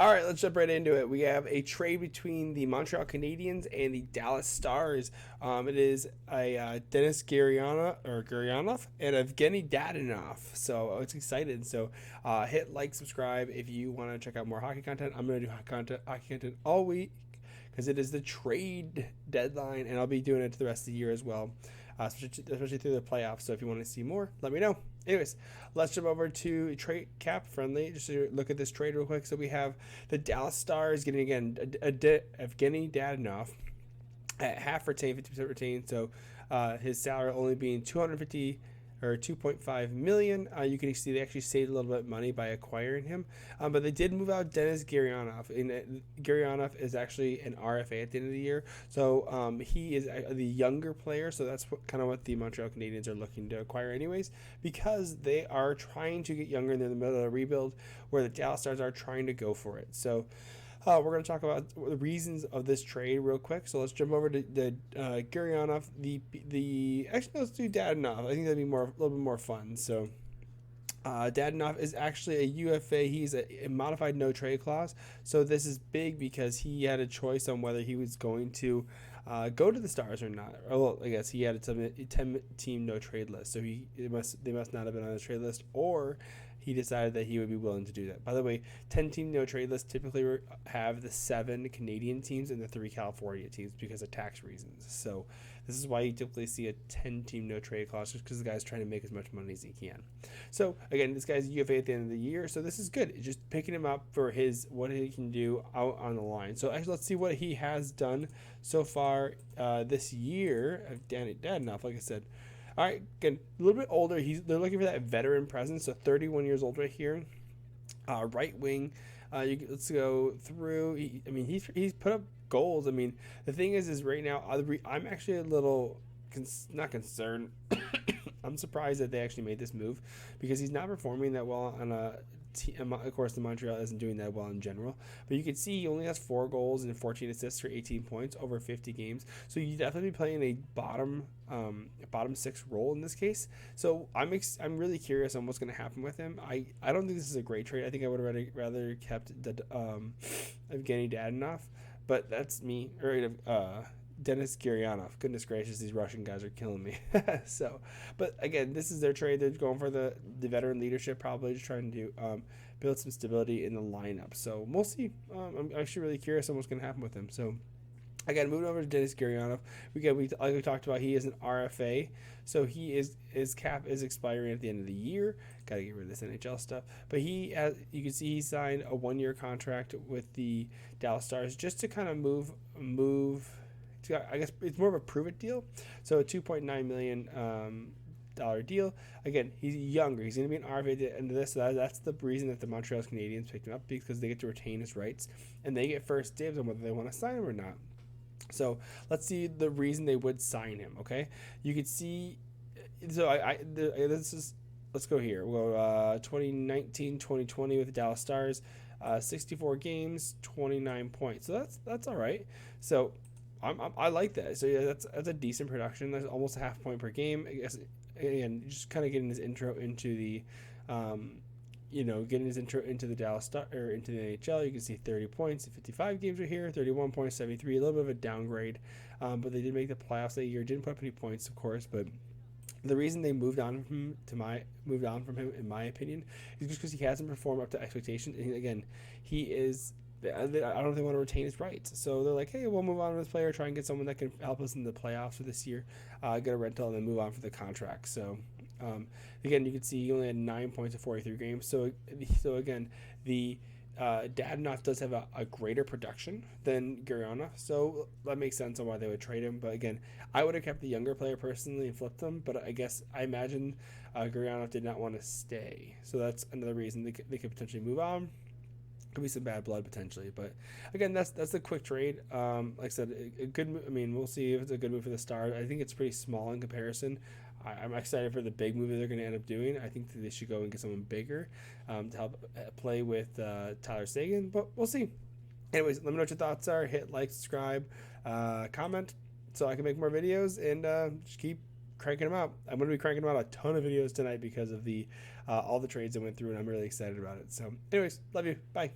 All right, let's jump right into it. We have a trade between the Montreal Canadiens and the Dallas Stars. It is a Dennis Gurianov and Evgeny Dadonov. So it's excited. So hit like, subscribe if you want to check out more hockey content. I'm going to do hockey content all week because it is the trade deadline, and I'll be doing it the rest of the year as well, especially through the playoffs. So if you want to see more, let me know. Anyways, let's jump over to trade cap friendly. Just to look at this trade real quick. So we have the Dallas Stars getting again Evgeny Dadonov at half retained, 50% retained. So his salary only being 250 or 2.5 million. You can see they actually saved a little bit of money by acquiring him, but they did move out Dennis Gurianov. And Gurianov is actually an RFA at the end of the year, so he is the younger player. So that's kind of what the Montreal Canadiens are looking to acquire, anyways, because they are trying to get younger. They're in the middle of a rebuild, where the Dallas Stars are trying to go for it. So we're going to talk about the reasons of this trade real quick. So let's jump over to the Gurianov. Actually, let's do Dadonov. I think that'd be a little bit more fun. So Dadonov is actually a UFA. He's a modified no trade clause. So this is big because he had a choice on whether he was going to go to the Stars or not. Well, I guess he had a 10-team no trade list. So they must not have been on the trade list, or he decided that he would be willing to do that. By the way, 10-team no trade lists typically have the 7 Canadian teams and the 3 California teams because of tax reasons. So this is why you typically see a 10-team no trade clause, just because the guy's trying to make as much money as he can. So again, this guy's UFA at the end of the year, so this is good. It's just picking him up for what he can do out on the line. So actually, let's see what he has done so far this year. Dadonov, like I said. All right, again, a little bit older. They're looking for that veteran presence, so 31 years old right here. Right wing. Let's go through. He's put up goals. I mean, the thing is right now, I'm actually a little not concerned. I'm surprised that they actually made this move, because he's not performing that well on a team. Of course, the Montreal isn't doing that well in general, but you can see he only has 4 goals and 14 assists for 18 points over 50 games. So you definitely be playing a bottom 6 role in this case. So I'm really curious on what's going to happen with him. I don't think this is a great trade. I think I would have rather kept Evgeny Dadonov, but that's me. Or Dennis Gurianov. Goodness gracious, these Russian guys are killing me. So, but again, this is their trade. They're going for the veteran leadership, probably just trying to build some stability in the lineup. So we'll see. I'm actually really curious on what's going to happen with him. So again, moving over to Dennis Gurianov, like we talked about, he is an RFA, so his cap is expiring at the end of the year. Got to get rid of this NHL stuff. But you can see he signed a 1-year contract with the Dallas Stars just to kind of move. I guess it's more of a prove it deal. So a $2.9 million deal. Again, he's younger. He's going to be an RFA at the end of this. So that's the reason that the Montreal Canadiens picked him up, because they get to retain his rights and they get first dibs on whether they want to sign him or not. So let's see the reason they would sign him. Okay, you could see. So let's go here. We'll go 2019, 2020 with the Dallas Stars. 64 games, 29 points. So that's all right. So I like that. So yeah, that's a decent production. That's almost a half point per game. I guess, again, just kind of getting his intro into the, getting his intro into the Dallas Star or into the NHL. You can see 30 points in 55 games right here, 31 points, 73. A little bit of a downgrade, but they did make the playoffs that year. Didn't put up any points, of course, but the reason they moved on from him, in my opinion, is just because he hasn't performed up to expectations. And again, he is. I don't know if they want to retain his rights. So they're like, hey, we'll move on to this player, try and get someone that can help us in the playoffs for this year, get a rental, and then move on for the contract. So, again, you can see he only had 9 points in 43 games. So again, the Dadonov does have a greater production than Gurianov. So that makes sense on why they would trade him. But again, I would have kept the younger player personally and flipped them. But I imagine Gurianov did not want to stay. So that's another reason they could potentially move on. Could be some bad blood potentially, but again, that's a quick trade. Like I said, a good move. I mean, we'll see if it's a good move for the Stars. I think it's pretty small in comparison. I'm excited for the big move that they're going to end up doing. I think that they should go and get someone bigger to help play with Tyler Seguin, but we'll see. Anyways, let me know what your thoughts are. Hit like, subscribe, comment, so I can make more videos, and just keep cranking them out. I'm going to be cranking out a ton of videos tonight because of the all the trades I went through, and I'm really excited about it. So anyways, love you. Bye.